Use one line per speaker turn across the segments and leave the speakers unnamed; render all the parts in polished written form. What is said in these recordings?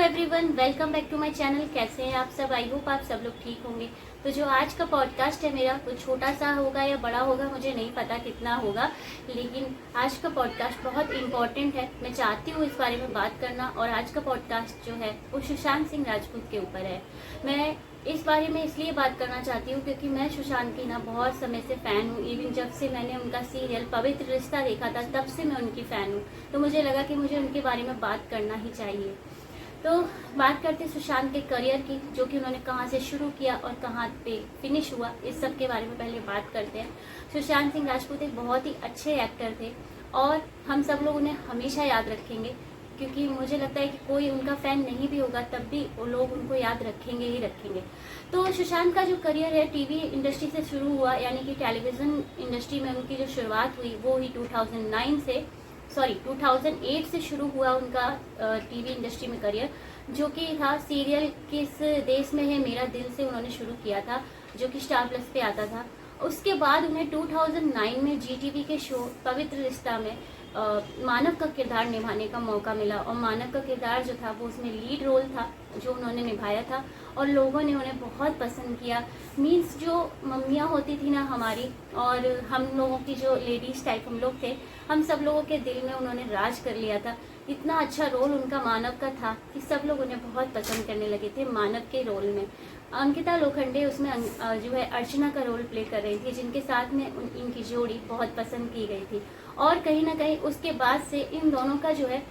Everyone, welcome back to my channel. कैसे हैं आप सब? आई होप आप सब लोग ठीक होंगे। तो जो आज का पॉडकास्ट है मेरा, वो छोटा सा होगा या बड़ा होगा मुझे नहीं पता कितना होगा, लेकिन आज का पॉडकास्ट बहुत इम्पोर्टेंट है। मैं चाहती हूँ इस बारे में बात करना, और आज का पॉडकास्ट जो है वो सुशांत सिंह राजपूत के ऊपर है। मैं इस बारे में इसलिए बात करना चाहती हूँ क्योंकि मैं सुशांत की ना बहुत समय से फ़ैन हूँ। इवन जब से मैंने उनका सीरियल पवित्र रिश्ता देखा था तब से मैं उनकी फ़ैन हूँ। तो मुझे लगा कि मुझे उनके बारे में बात करना ही चाहिए। तो बात करते हैं सुशांत के करियर की, जो कि उन्होंने कहाँ से शुरू किया और कहाँ पे फिनिश हुआ, इस सब के बारे में पहले बात करते हैं। सुशांत सिंह राजपूत एक बहुत ही अच्छे एक्टर थे और हम सब लोग उन्हें हमेशा याद रखेंगे, क्योंकि मुझे लगता है कि कोई उनका फ़ैन नहीं भी होगा तब भी वो लोग उनको याद रखेंगे ही रखेंगे। तो सुशांत का जो करियर है टीवी इंडस्ट्री से शुरू हुआ, यानी कि टेलीविज़न इंडस्ट्री में उनकी जो शुरुआत हुई वो ही 2008 से शुरू हुआ उनका टीवी इंडस्ट्री में करियर, जो कि था सीरियल किस देश में है मेरा दिल से उन्होंने शुरू किया था, जो कि स्टार प्लस पे आता था। उसके बाद उन्हें 2009 में जीटीवी के शो पवित्र रिश्ता में मानव का किरदार निभाने का मौका मिला, और मानव का किरदार जो था वो उसमें लीड रोल था जो उन्होंने निभाया था, और लोगों ने उन्हें बहुत पसंद किया। मीन्स जो मम्मियाँ होती थी ना हमारी, और हम लोगों की जो लेडीज़ टाइप हम लोग थे, हम सब लोगों के दिल में उन्होंने राज कर लिया था। इतना अच्छा रोल उनका मानव का था कि सब लोग उन्हें बहुत पसंद करने लगे थे मानव के रोल में। अंकिता लोखंडे उसमें जो है अर्चना का रोल प्ले कर रही थी, जिनके साथ में इनकी जोड़ी बहुत पसंद की गई थी। और कहीं ना कहीं उसके बाद से इन दोनों का जो है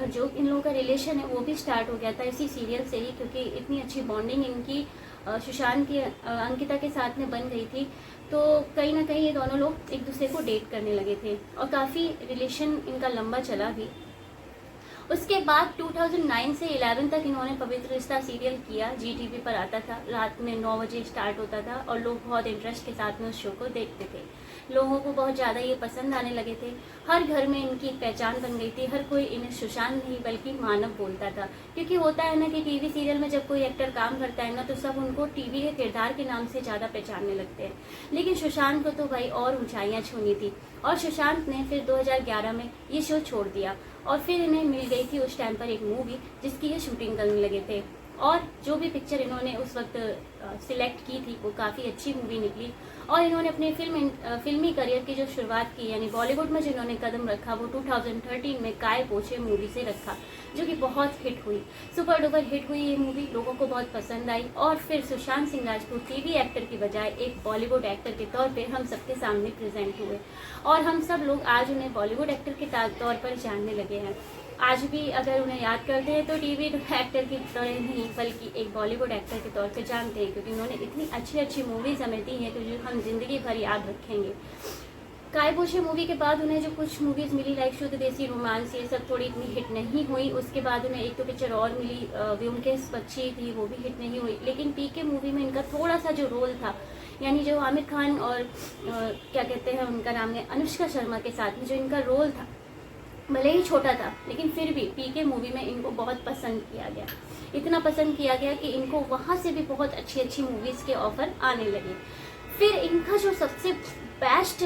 जो इन लोगों का रिलेशन है वो भी स्टार्ट हो गया था इसी सीरियल से ही, क्योंकि इतनी अच्छी बॉन्डिंग इनकी सुशांत की अंकिता के साथ में बन गई थी। तो कहीं ना कहीं ये दोनों लोग एक दूसरे को डेट करने लगे थे और काफ़ी रिलेशन इनका लंबा चला भी। उसके बाद 2009 से 11 तक इन्होंने पवित्र रिश्ता सीरियल किया। जीटीवी पर आता था, रात में 9 बजे स्टार्ट होता था और लोग बहुत इंटरेस्ट के साथ में उस शो को देखते थे। लोगों को बहुत ज़्यादा ये पसंद आने लगे थे। हर घर में इनकी एक पहचान बन गई थी। हर कोई इन्हें सुशांत नहीं बल्कि मानव बोलता था, क्योंकि होता है ना कि टीवी सीरियल में जब कोई एक्टर काम करता है ना तो सब उनको टीवी के किरदार के नाम से ज़्यादा पहचानने लगते हैं। लेकिन सुशांत को तो भाई और ऊंचाइयाँ छूनी थी, और सुशांत ने फिर 2011 में ये शो छोड़ दिया, और फिर इन्हें मिल गई थी उस टाइम पर एक मूवी जिसकी ये शूटिंग करने लगे थे। और जो भी पिक्चर इन्होंने उस वक्त सिलेक्ट की थी वो काफ़ी अच्छी मूवी निकली, और इन्होंने अपने फिल्मी करियर की जो शुरुआत की, यानी बॉलीवुड में जिन्होंने कदम रखा, वो 2013 में काय पोछे मूवी से रखा, जो कि बहुत हिट हुई, सुपर डुपर हिट हुई। ये मूवी लोगों को बहुत पसंद आई, और फिर सुशांत सिंह राजपूत टीवी एक्टर की बजाय एक बॉलीवुड एक्टर के तौर पे हम सबके सामने प्रेजेंट हुए, और हम सब लोग आज उन्हें बॉलीवुड एक्टर के तौर पर जानने लगे हैं। आज भी अगर उन्हें याद करते हैं तो टीवी एक्टर की तरह नहीं बल्कि एक बॉलीवुड एक्टर के तौर पे जानते हैं, क्योंकि उन्होंने इतनी अच्छी अच्छी मूवीज़ हमें दी हैं जो हम जिंदगी भर याद रखेंगे। काय पोछे मूवी के बाद उन्हें जो कुछ मूवीज़ मिली, लाइक शुद्ध देसी रोमांस, ये सब थोड़ी इतनी हिट नहीं हुई। उसके बाद उन्हें एक तो पिक्चर और मिली, व्योमकेश बच्ची थी, वो भी हिट नहीं हुई। लेकिन पीके मूवी में इनका थोड़ा सा जो रोल था, यानी जो आमिर खान और क्या कहते हैं उनका नाम है अनुष्का शर्मा के साथ में जो इनका रोल था, भले ही छोटा था लेकिन फिर भी पीके मूवी में इनको बहुत पसंद किया गया। इतना पसंद किया गया कि इनको वहाँ से भी बहुत अच्छी अच्छी मूवीज़ के ऑफर आने लगे। फिर इनका जो सबसे बेस्ट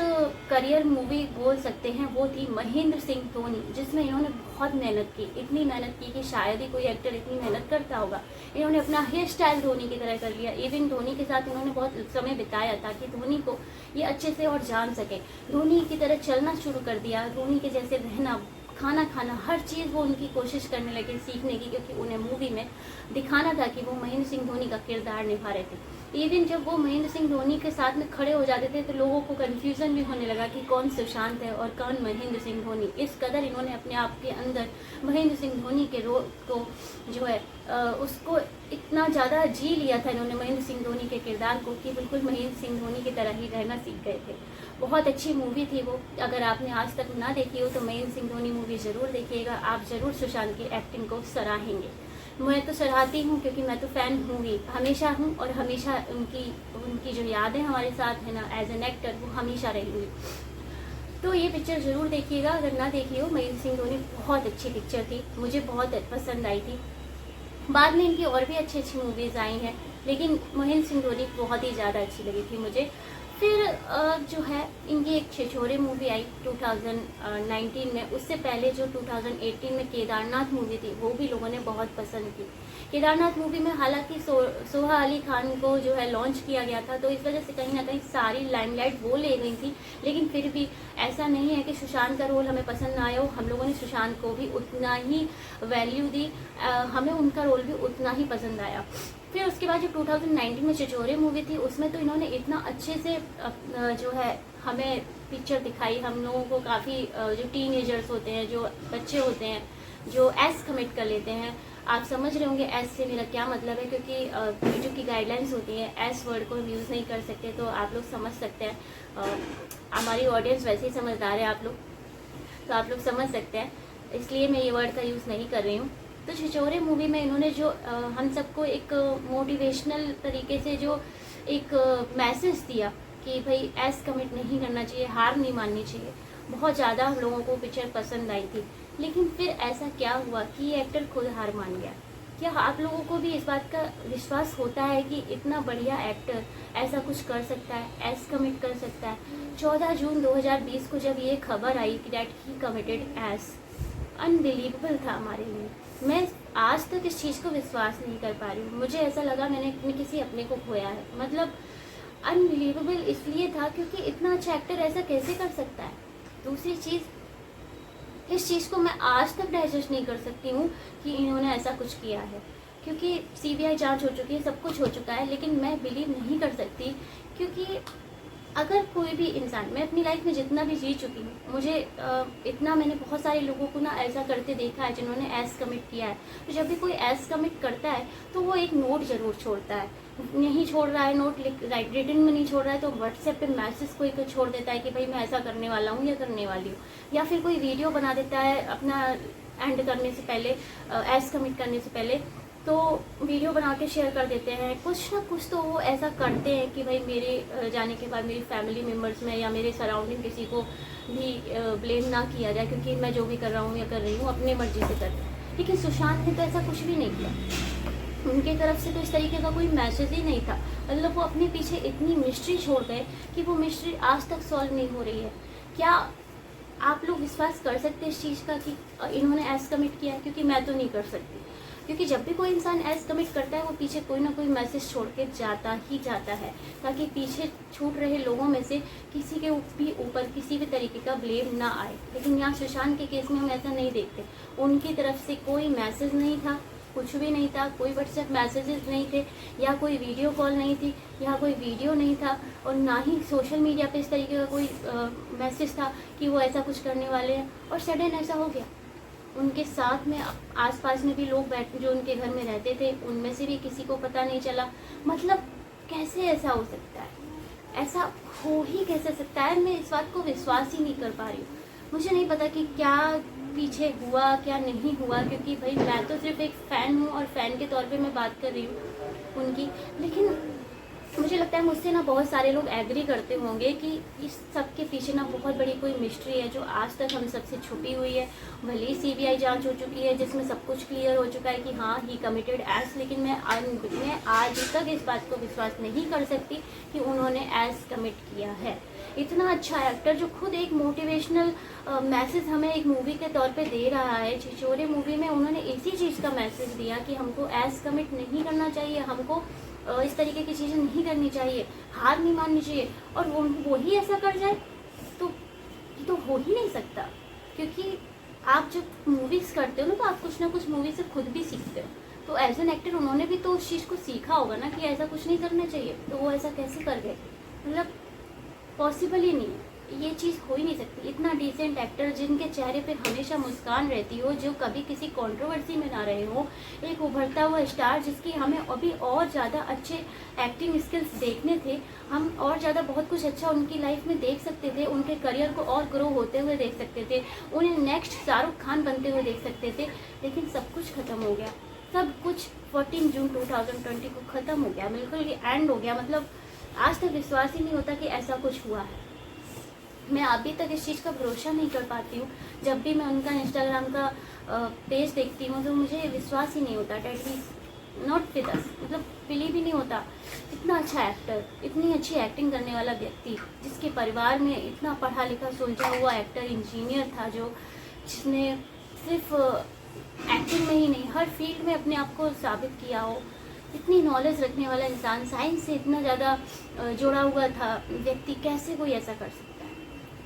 करियर मूवी बोल सकते हैं वो थी महेंद्र सिंह धोनी, जिसमें इन्होंने बहुत मेहनत की। इतनी मेहनत की कि शायद ही कोई एक्टर इतनी मेहनत करता होगा। इन्होंने अपना हेयर स्टाइल धोनी की तरह कर लिया। इवन धोनी के साथ इन्होंने बहुत समय बिताया ताकि धोनी को ये अच्छे से और जान सके। धोनी की तरह चलना शुरू कर दिया, धोनी के जैसे रहना, खाना खाना, हर चीज़ वो उनकी कोशिश करने लगे सीखने की, क्योंकि उन्हें मूवी में दिखाना था कि वो महेंद्र सिंह धोनी का किरदार निभा रहे थे। इवन जब वो महेंद्र सिंह धोनी के साथ में खड़े हो जाते थे तो लोगों को कन्फ्यूज़न भी होने लगा कि कौन सुशांत है और कौन महेंद्र सिंह धोनी। इस कदर इन्होंने अपने आप के अंदर महेंद्र सिंह धोनी के रोल को जो है उसको इतना ज़्यादा जी लिया था इन्होंने महेंद्र सिंह धोनी के किरदार को, कि बिल्कुल महेंद्र सिंह धोनी की तरह ही रहना सीख गए थे। बहुत अच्छी मूवी थी वो। अगर आपने आज तक ना देखी हो तो महेंद्र सिंह धोनी मूवी ज़रूर देखिएगा, आप ज़रूर सुशांत की एक्टिंग को सराहेंगे। मैं तो सराहती हूँ क्योंकि मैं तो फ़ैन हूँ ही, हमेशा हूँ, और हमेशा उनकी जो यादें हमारे साथ है ना एज एन एक्टर, वो हमेशा रहेंगी। तो ये पिक्चर ज़रूर देखिएगा अगर ना देखी हो। महेंद्र सिंह धोनी बहुत अच्छी पिक्चर थी, मुझे बहुत पसंद आई थी। बाद में इनकी और भी अच्छी अच्छी मूवीज़ आई हैं, लेकिन महेंद्र सिंह धोनी बहुत ही ज़्यादा अच्छी लगी थी मुझे। फिर जो है इनकी एक छिछोरे मूवी आई 2019 में। उससे पहले जो 2018 में केदारनाथ मूवी थी वो भी लोगों ने बहुत पसंद की। केदारनाथ मूवी में हालांकि सोहा अली खान को जो है लॉन्च किया गया था, तो इस वजह से कहीं ना कहीं सारी लाइमलाइट वो ले गई थी। लेकिन फिर भी ऐसा नहीं है कि सुशांत का रोल हमें पसंद ना आया हो, हम लोगों ने सुशांत को भी उतना ही वैल्यू दी, हमें उनका रोल भी उतना ही पसंद आया। फिर उसके बाद जो 2019 में छिछोरे मूवी थी उसमें तो इन्होंने इतना अच्छे से जो है हमें पिक्चर दिखाई। हम लोगों को काफ़ी जो टीनेजर्स होते हैं, जो बच्चे होते हैं, जो एस कमिट कर लेते हैं, आप समझ रहे होंगे एस से मेरा क्या मतलब है, क्योंकि वीडियो की गाइडलाइंस होती हैं, एस वर्ड को हम यूज़ नहीं कर सकते, तो आप लोग समझ सकते हैं। हमारी ऑडियंस वैसे ही समझदार है आप लोग, तो आप लोग समझ सकते हैं, इसलिए मैं ये वर्ड का यूज़ नहीं कर रही हूँ। तो छिछोरे मूवी में इन्होंने जो हम सबको एक मोटिवेशनल तरीके से जो एक मैसेज दिया कि भाई एस कमिट नहीं करना चाहिए, हार नहीं माननी चाहिए, बहुत ज़्यादा हम लोगों को पिक्चर पसंद आई थी। लेकिन फिर ऐसा क्या हुआ कि ये एक्टर खुद हार मान गया। क्या आप लोगों को भी इस बात का विश्वास होता है कि इतना बढ़िया एक्टर ऐसा कुछ कर सकता है, एस कमिट कर सकता है? 14 जून 2020 को जब ये खबर आई कि डेट ही कमिटेड एस, अनबिलीवेबल था हमारे लिए। मैं आज तक इस चीज़ को विश्वास नहीं कर पा रही हूँ। मुझे ऐसा लगा मैंने किसी अपने को खोया है। मतलब अनबिलीवेबल इसलिए था क्योंकि इतना अच्छा एक्टर ऐसा कैसे कर सकता है। दूसरी चीज़, इस चीज़ को मैं आज तक डाइजेस्ट नहीं कर सकती हूँ कि इन्होंने ऐसा कुछ किया है, क्योंकि सीबीआई जांच हो चुकी है, सब कुछ हो चुका है, लेकिन मैं बिलीव नहीं कर सकती। क्योंकि अगर कोई भी इंसान, मैं अपनी लाइफ में जितना भी जी चुकी हूँ, मुझे इतना मैंने बहुत सारे लोगों को ना ऐसा करते देखा है जिन्होंने एस कमिट किया है। तो जब भी कोई एस कमिट करता है तो वो एक नोट ज़रूर छोड़ता है। नहीं छोड़ रहा है नोट, रिटन में नहीं छोड़ रहा है तो व्हाट्सएप पे मैसेज कोई छोड़ देता है कि भाई मैं ऐसा करने वाला हूँ या करने वाली हूँ, या फिर कोई वीडियो बना देता है अपना एंड करने से पहले, एस कमिट करने से पहले, तो वीडियो बना के शेयर कर देते हैं। कुछ ना कुछ तो वो ऐसा करते हैं कि भाई मेरे जाने के बाद मेरी फैमिली मेम्बर्स में या मेरे सराउंडिंग किसी को भी ब्लेम ना किया जाए, क्योंकि मैं जो भी कर रहा हूँ या कर रही हूँ अपने मर्जी से कर रही हूँ। लेकिन सुशांत ने तो ऐसा कुछ भी नहीं किया, उनके तरफ से तो इस तरीके का कोई मैसेज ही नहीं था। मतलब वो अपने पीछे इतनी मिस्ट्री छोड़ गए कि वो मिस्ट्री आज तक सॉल्व नहीं हो रही है। क्या आप लोग विश्वास कर सकते हैं इस चीज़ का कि इन्होंने एस कमिट किया है? क्योंकि मैं तो नहीं कर सकती। क्योंकि जब भी कोई इंसान एस कमिट करता है वो पीछे कोई ना कोई मैसेज छोड़ के जाता ही जाता है, ताकि पीछे छूट रहे लोगों में से किसी के भी ऊपर किसी भी तरीके का ब्लेम ना आए। लेकिन यहाँ सुशांत के केस में हम ऐसा नहीं देखते। उनकी तरफ से कोई मैसेज नहीं था, कुछ भी नहीं था, कोई व्हाट्सएप मैसेजेस नहीं थे, या कोई वीडियो कॉल नहीं थी, या कोई वीडियो नहीं था, और ना ही सोशल मीडिया पे इस तरीके का कोई मैसेज था कि वो ऐसा कुछ करने वाले हैं। और सडन ऐसा हो गया। उनके साथ में आसपास में भी लोग बैठ जो उनके घर में रहते थे, उनमें से भी किसी को पता नहीं चला। मतलब कैसे ऐसा हो सकता है? ऐसा हो ही कैसे सकता है? मैं इस बात को विश्वास ही नहीं कर पा रही हूँ। मुझे नहीं पता कि क्या पीछे हुआ क्या नहीं हुआ, क्योंकि भाई मैं तो सिर्फ एक फ़ैन हूँ और फ़ैन के तौर पे मैं बात कर रही हूँ उनकी। लेकिन मुझे लगता है मुझसे ना बहुत सारे लोग एग्री करते होंगे कि इस सब के पीछे ना बहुत बड़ी कोई मिस्ट्री है जो आज तक हम सबसे छुपी हुई है। भले ही सीबीआई जांच हो चुकी है जिसमें सब कुछ क्लियर हो चुका है कि हाँ ही कमिटेड एस, लेकिन मैं आज तक इस बात को विश्वास नहीं कर सकती कि उन्होंने एस कमिट किया है। इतना अच्छा एक्टर जो खुद एक मोटिवेशनल मैसेज हमें एक मूवी के तौर पे दे रहा है, छिछोरे मूवी में उन्होंने इसी चीज़ का मैसेज दिया कि हमको एस कमिट नहीं करना चाहिए, हमको इस तरीके की चीज़ें नहीं करनी चाहिए, हार नहीं माननी चाहिए, और वो ही ऐसा कर जाए तो ये तो हो ही नहीं सकता। क्योंकि आप जब मूवीज़ करते हो ना तो आप कुछ ना कुछ मूवी से खुद भी सीखते हो। तो एज एन एक्टर उन्होंने भी तो उस चीज़ को सीखा होगा ना कि ऐसा कुछ नहीं करना चाहिए, तो वो ऐसा कैसे कर गए? मतलब पॉसिबल ही नहीं है, ये चीज़ हो ही नहीं सकती। इतना डिसेंट एक्टर जिनके चेहरे पे हमेशा मुस्कान रहती हो, जो कभी किसी कंट्रोवर्सी में ना रहे हो, एक उभरता हुआ स्टार जिसकी हमें अभी और ज़्यादा अच्छे एक्टिंग स्किल्स देखने थे, हम और ज़्यादा बहुत कुछ अच्छा उनकी लाइफ में देख सकते थे, उनके करियर को और ग्रो होते हुए देख सकते थे, उन्हें नेक्स्ट शाहरुख खान बनते हुए देख सकते थे। लेकिन सब कुछ ख़त्म हो गया, सब कुछ 14 जून 2020 को ख़त्म हो गया, बिल्कुल ये एंड हो गया। मतलब आज तक विश्वास ही नहीं होता कि ऐसा कुछ हुआ है। मैं अभी तक इस चीज़ का भरोसा नहीं कर पाती हूँ। जब भी मैं उनका इंस्टाग्राम का पेज देखती हूँ तो मुझे विश्वास ही नहीं होता। That means not with us, मतलब बिलीव ही नहीं होता। इतना अच्छा एक्टर, इतनी अच्छी एक्टिंग करने वाला व्यक्ति, जिसके परिवार में इतना पढ़ा लिखा सुलझा हुआ एक्टर इंजीनियर था, जो जिसने सिर्फ एक्टिंग में ही नहीं हर फील्ड में अपने आप को साबित किया हो, इतनी नॉलेज रखने वाला इंसान, साइंस से इतना ज़्यादा जुड़ा हुआ था व्यक्ति, कैसे कोई ऐसा कर सकता है।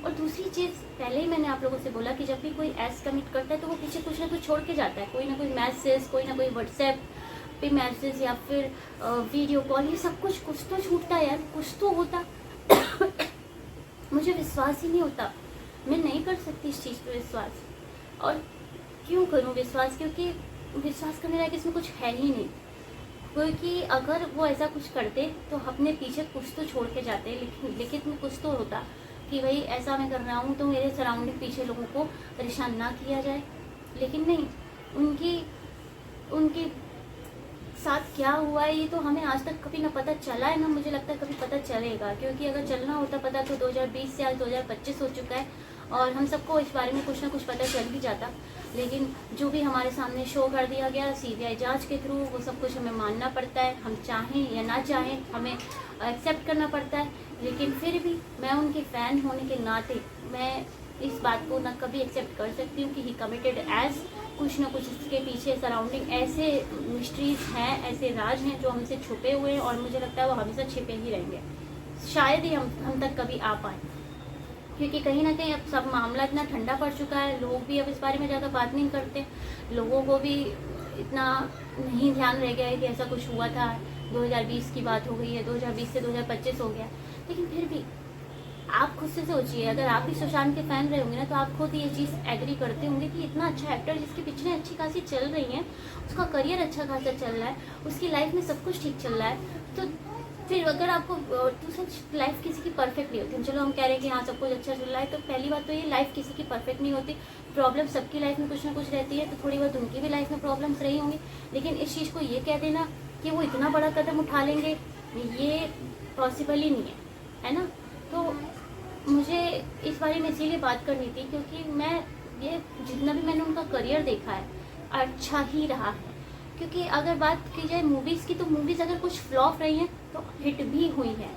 और दूसरी चीज़, पहले ही मैंने आप लोगों से बोला कि जब भी कोई एस कमिट करता है तो वो पीछे कुछ ना कुछ छोड़ के जाता है, कोई ना कोई मैसेज, कोई ना कोई व्हाट्सएप पे मैसेज या फिर वीडियो कॉल, ये सब कुछ तो छूटता है यार, कुछ तो होता। मुझे विश्वास ही नहीं होता, मैं नहीं कर सकती इस चीज़ पे विश्वास। और क्यों करूँ विश्वास, क्योंकि विश्वास करने लायक इसमें कुछ है ही नहीं। क्योंकि अगर वो ऐसा कुछ करते तो अपने पीछे कुछ तो छोड़ के जाते, लेकिन कुछ तो होता कि भाई ऐसा मैं कर रहा हूँ तो मेरे सराउंडिंग पीछे लोगों को परेशान ना किया जाए। लेकिन नहीं, उनके साथ क्या हुआ है ये तो हमें आज तक कभी ना पता चला है, ना मुझे लगता है कभी पता चलेगा। क्योंकि अगर चलना होता पता तो 2020 से आज 2025 हो चुका है और हम सबको इस बारे में कुछ ना कुछ पता चल भी जाता। लेकिन जो भी हमारे सामने शो कर दिया गया सीबीआई जांच के थ्रू, वो सब कुछ हमें मानना पड़ता है, हम चाहें या ना चाहें हमें एक्सेप्ट करना पड़ता है। लेकिन फिर भी मैं उनके फ़ैन होने के नाते मैं इस बात को ना कभी एक्सेप्ट कर सकती हूँ कि ही कमिटेड एज, कुछ ना कुछ इसके पीछे सराउंडिंग ऐसे मिस्ट्रीज हैं, ऐसे राज हैं जो हमसे छुपे हुए हैं और मुझे लगता है वो हमेशा छिपे ही रहेंगे, शायद ही हम तक कभी आ पाए। क्योंकि कहीं ना कहीं अब सब मामला इतना ठंडा पड़ चुका है, लोग भी अब इस बारे में ज़्यादा बात नहीं करते, लोगों को भी इतना नहीं ध्यान रह गया है कि ऐसा कुछ हुआ था। 2020 की बात हो गई है, 2020 से 2025 हो गया। लेकिन फिर भी आप खुद से सोचिए, अगर आप भी सुशांत के फैन रहे होंगे ना तो आप खुद ये चीज़ एग्री करते होंगे कि इतना अच्छा एक्टर जिसकी पिक्चरें अच्छी खासी चल रही हैं, उसका करियर अच्छा खासा चल रहा है, उसकी लाइफ में सब कुछ ठीक चल रहा है, तो फिर अगर आपको दूसरी लाइफ किसी की परफेक्ट नहीं होती, हम चलो हम कह रहे हैं कि हाँ सब कुछ अच्छा चल रहा है, तो पहली बात तो ये लाइफ किसी की परफेक्ट नहीं होती, प्रॉब्लम सबकी लाइफ में कुछ ना कुछ रहती है, तो थोड़ी बहुत उनकी भी लाइफ में प्रॉब्लम्स रही होंगी। लेकिन इस चीज़ को ये कह देना कि वो इतना बड़ा कदम उठा लेंगे, ये पॉसिबल ही नहीं है ना। तो मुझे इस बारे में इसीलिए बात करनी थी क्योंकि मैं ये जितना भी मैंने उनका करियर देखा है अच्छा ही रहा है। क्योंकि अगर बात की जाए मूवीज़ की, तो मूवीज़ अगर कुछ फ्लॉप रही हैं तो हिट भी हुई हैं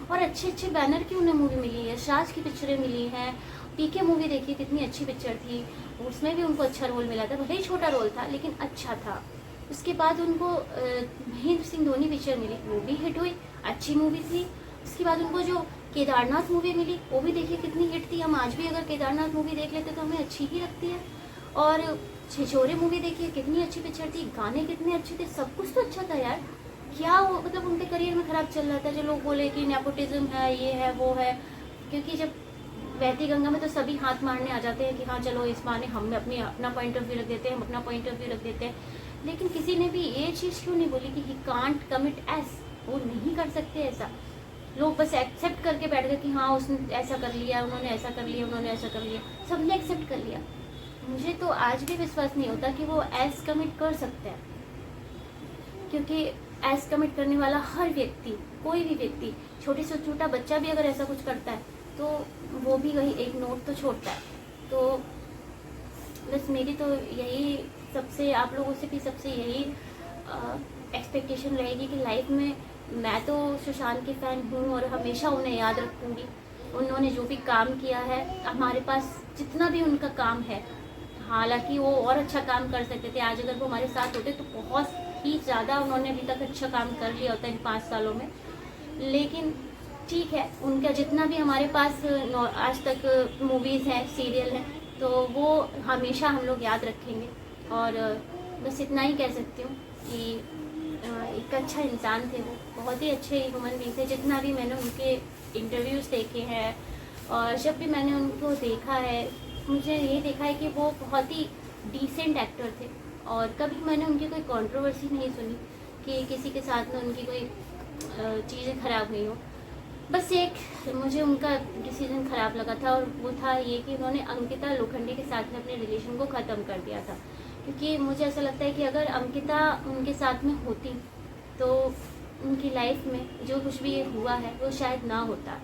और अच्छे अच्छे बैनर की उन्हें मूवी मिली है, शाज की पिक्चरें मिली हैं। पीके मूवी देखी, कितनी अच्छी पिक्चर थी, उसमें भी उनको अच्छा रोल मिला था, भले ही छोटा रोल था लेकिन अच्छा था। उसके बाद उनको महेंद्र सिंह धोनी पिक्चर मिली, वो भी हिट हुई, अच्छी मूवी थी। उसके बाद उनको जो केदारनाथ मूवी मिली, वो भी देखिए कितनी हिट थी। हम आज भी अगर केदारनाथ मूवी देख लेते तो हमें अच्छी ही लगती है। और छिछोरे मूवी देखिए, कितनी अच्छी पिक्चर थी, गाने कितने अच्छे थे, सब कुछ तो अच्छा था यार। क्या वो मतलब उनके करियर में खराब चल रहा था जो लोग बोले कि नेपोटिज्म है, ये है वो है। क्योंकि जब बहती गंगा में तो सभी हाथ मारने आ जाते हैं कि हाँ चलो इस बहाने हम अपना पॉइंट ऑफ व्यू रख देते हैं, हम अपना पॉइंट ऑफ व्यू रख देते हैं। लेकिन किसी ने भी ये चीज़ क्यों नहीं बोली कि ही कांट कमिट एस, वो नहीं कर सकते ऐसा। लोग बस एक्सेप्ट करके बैठ गए कि हाँ उसने ऐसा कर लिया, उन्होंने ऐसा कर लिया, उन्होंने ऐसा कर लिया, सबने एक्सेप्ट कर लिया। मुझे तो आज भी विश्वास नहीं होता कि वो एस कमिट कर सकते हैं। क्योंकि एस कमिट करने वाला हर व्यक्ति, कोई भी व्यक्ति, छोटे से छोटा बच्चा भी अगर ऐसा कुछ करता है तो वो भी वही एक नोट तो छोड़ता है। तो बस मेरी तो यही सबसे, आप लोगों से भी सबसे यही एक्सपेक्टेशन रहेगी कि लाइफ में मैं तो सुशांत की फ़ैन हूँ और हमेशा उन्हें याद रखूँगी। उन्होंने जो भी काम किया है, हमारे पास जितना भी उनका काम है, हालांकि वो और अच्छा काम कर सकते थे, आज अगर वो हमारे साथ होते तो बहुत ही ज़्यादा उन्होंने अभी तक अच्छा काम कर लिया होता इन 5 सालों में। लेकिन ठीक है, उनका जितना भी हमारे पास आज तक मूवीज़ हैं, सीरियल हैं, तो वो हमेशा हम लोग याद रखेंगे। और बस इतना ही कह सकती हूँ कि एक अच्छा इंसान थे वो, बहुत ही अच्छे ह्यूमन बीइंग थे। जितना भी मैंने उनके इंटरव्यूज़ देखे हैं और जब भी मैंने उनको देखा है, मुझे ये देखा है कि वो बहुत ही डिसेंट एक्टर थे और कभी मैंने उनकी कोई कंट्रोवर्सी नहीं सुनी कि किसी के साथ में उनकी कोई चीज़ें ख़राब हुई हो। बस एक मुझे उनका डिसीजन ख़राब लगा था और वो था ये कि उन्होंने अंकिता लोखंडे के साथ में अपने रिलेशन को ख़त्म कर दिया था। क्योंकि मुझे ऐसा लगता है कि अगर अंकिता उनके साथ में होती तो उनकी लाइफ में जो कुछ भी ये हुआ है वो शायद ना होता।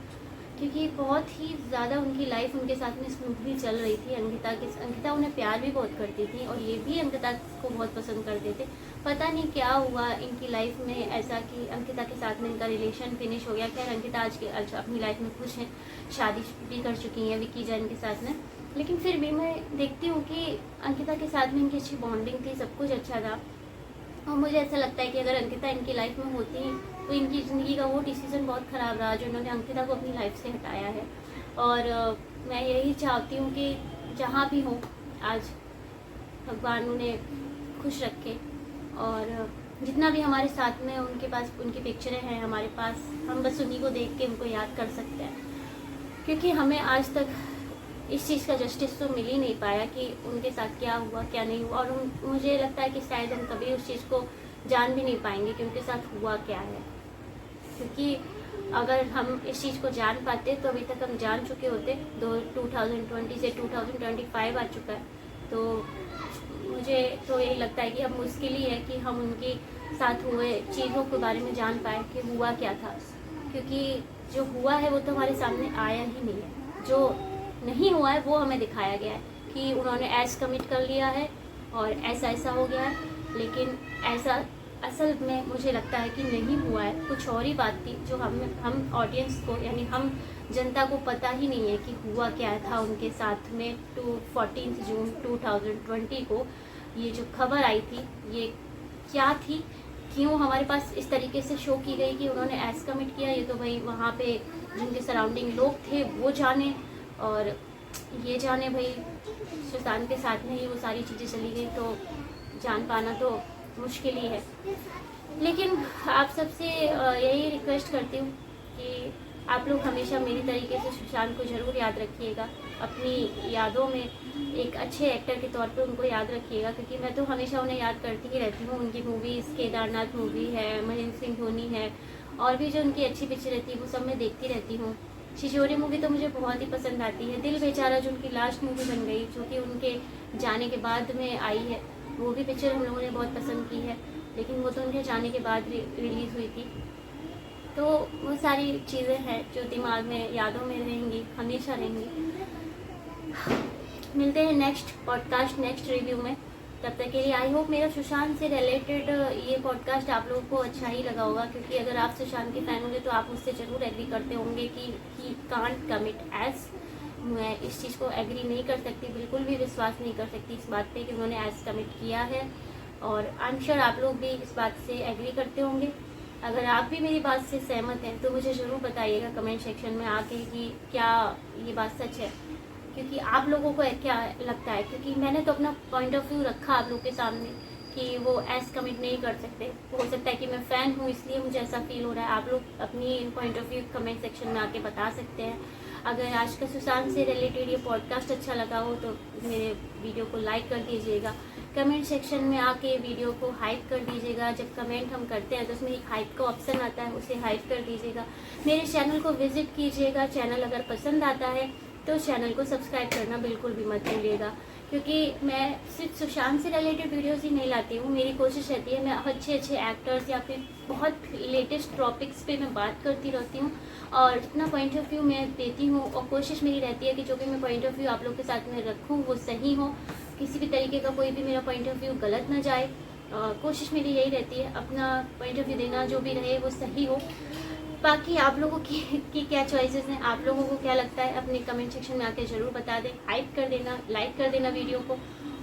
क्योंकि बहुत ही ज़्यादा उनकी लाइफ उनके साथ में स्मूथली चल रही थी। अंकिता उन्हें प्यार भी बहुत करती थी और ये भी अंकिता को बहुत पसंद करते थे। पता नहीं क्या हुआ इनकी लाइफ में ऐसा कि अंकिता के साथ में इनका रिलेशन फिनिश हो गया। खैर अंकिता आज अपनी लाइफ में खुश हैं, शादी भी कर चुकी हैं विक्की जैन के साथ में, लेकिन फिर भी मैं देखती हूँ कि अंकिता के साथ में इनकी अच्छी बॉन्डिंग थी, सब कुछ अच्छा था। और मुझे ऐसा लगता है कि अगर अंकिता इनकी लाइफ में होती तो इनकी ज़िंदगी का वो डिसीज़न बहुत ख़राब रहा जो इन्होंने अंकिता को अपनी लाइफ से हटाया है। और मैं यही चाहती हूँ कि जहाँ भी हो आज भगवान उन्हें खुश रखे, और जितना भी हमारे साथ में उनके पास उनकी पिक्चरें हैं हमारे पास, हम बस उन्हीं को देख के उनको याद कर सकते हैं, क्योंकि हमें आज तक इस चीज़ का जस्टिस तो मिल ही नहीं पाया कि उनके साथ क्या हुआ क्या नहीं हुआ। और मुझे लगता है कि शायद हम कभी उस चीज़ को जान भी नहीं पाएंगे कि उनके साथ हुआ क्या है, क्योंकि अगर हम इस चीज़ को जान पाते तो अभी तक हम जान चुके होते। 2020 से 2025 आ चुका है, तो मुझे तो यही लगता है कि अब मुश्किल ही है कि हम उनके साथ हुए चीज़ों के बारे में जान पाए कि हुआ क्या था, क्योंकि जो हुआ है वो तो हमारे सामने आया ही नहीं है। जो नहीं हुआ है वो हमें दिखाया गया है कि उन्होंने एज कमिट कर लिया है और ऐसा ऐसा हो गया है, लेकिन ऐसा असल में मुझे लगता है कि नहीं हुआ है, कुछ और ही बात थी जो हम ऑडियंस को यानी हम जनता को पता ही नहीं है कि हुआ क्या था उनके साथ में। 14 जून 2020 को ये जो खबर आई थी ये क्या थी, क्यों हमारे पास इस तरीके से शो की गई कि उन्होंने एज कमिट किया, ये तो भाई वहाँ पे जिनके सराउंडिंग लोग थे वो जाने, और ये जाने भाई सुशांत के साथ में ही वो सारी चीज़ें चली गई, तो जान पाना तो मुश्किल ही है। लेकिन आप सबसे यही रिक्वेस्ट करती हूँ कि आप लोग हमेशा मेरी तरीके से सुशांत को ज़रूर याद रखिएगा, अपनी यादों में एक अच्छे एक्टर के तौर पे उनको याद रखिएगा, क्योंकि मैं तो हमेशा उन्हें याद करती ही रहती हूँ। उनकी मूवीज़ केदारनाथ मूवी है, महेंद्र सिंह धोनी है, और भी जो उनकी अच्छी पिक्चर रहती है वो सब मैं देखती रहती हूँ। छिछोरे मूवी तो मुझे बहुत ही पसंद आती है। दिल बेचारा जो उनकी लास्ट मूवी बन गई, जो कि उनके जाने के बाद में आई है, वो भी पिक्चर हम लोगों ने बहुत पसंद की है, लेकिन वो तो उनके जाने के बाद रिलीज़ हुई थी। तो वो सारी चीज़ें हैं जो दिमाग में यादों में रहेंगी, हमेशा रहेंगी। मिलते हैं नेक्स्ट पॉडकास्ट नेक्स्ट रिव्यू में, तब तक के लिए आई होप मेरा सुशांत से रिलेटेड ये पॉडकास्ट आप लोगों को अच्छा ही लगा होगा, क्योंकि अगर आप सुशांत के फ़ैन होंगे तो आप मुझसे ज़रूर एग्री करते होंगे कि ही कांट कमिट एज। मैं इस चीज़ को एग्री नहीं कर सकती, बिल्कुल भी विश्वास नहीं कर सकती इस बात पे कि उन्होंने एज कमिट किया है, और आई एम श्योर आप लोग भी इस बात से एग्री करते होंगे। अगर आप भी मेरी बात से सहमत हैं तो मुझे ज़रूर बताइएगा कमेंट सेक्शन में आके कि क्या ये बात सच है, क्योंकि आप लोगों को क्या लगता है, क्योंकि मैंने तो अपना पॉइंट ऑफ व्यू रखा आप लोग के सामने कि वो एज कमिट नहीं कर सकते। हो सकता है कि मैं फ़ैन हूँ इसलिए मुझे ऐसा फील हो रहा है। आप लोग अपनी point of view comment section में आके बता सकते हैं। अगर आज का सुशांत से रिलेटेड ये पॉडकास्ट अच्छा लगा हो तो मेरे वीडियो को लाइक कर दीजिएगा, कमेंट सेक्शन में आके वीडियो को हाइप कर दीजिएगा। जब कमेंट हम करते हैं तो उसमें एक हाइप का ऑप्शन आता है, उसे हाइप कर दीजिएगा। मेरे चैनल को विजिट कीजिएगा, चैनल अगर पसंद आता है तो चैनल को सब्सक्राइब करना बिल्कुल भी मत भूलिएगा, क्योंकि मैं सिर्फ सुशांत से रिलेटेड वीडियोस ही नहीं लाती हूँ। मेरी कोशिश रहती है मैं अच्छे एक्टर्स या फिर बहुत लेटेस्ट टॉपिक्स पे मैं बात करती रहती हूँ, और जितना पॉइंट ऑफ व्यू मैं देती हूँ और कोशिश मेरी रहती है कि जो भी मैं पॉइंट ऑफ व्यू आप लोग के साथ में रखूँ वो सही हो, किसी भी तरीके का कोई भी मेरा पॉइंट ऑफ व्यू गलत ना जाए। कोशिश मेरी यही रहती है अपना पॉइंट ऑफ व्यू देना जो भी रहे वो सही हो। बाकी आप लोगों की क्या चॉइसेस हैं, आप लोगों को क्या लगता है अपने कमेंट सेक्शन में आके ज़रूर बता दें। हाइप कर देना, लाइक कर देना वीडियो को,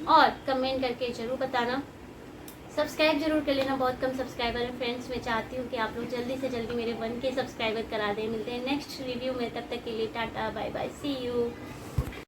और कमेंट करके ज़रूर बताना। सब्सक्राइब जरूर कर लेना, बहुत कम सब्सक्राइबर है फ्रेंड्स। मैं चाहती हूँ कि आप लोग जल्दी से जल्दी मेरे 1K सब्सक्राइबर करा दें। मिलते हैं नेक्स्ट रिव्यू में, तब तक के लिए tata bye bye, see you.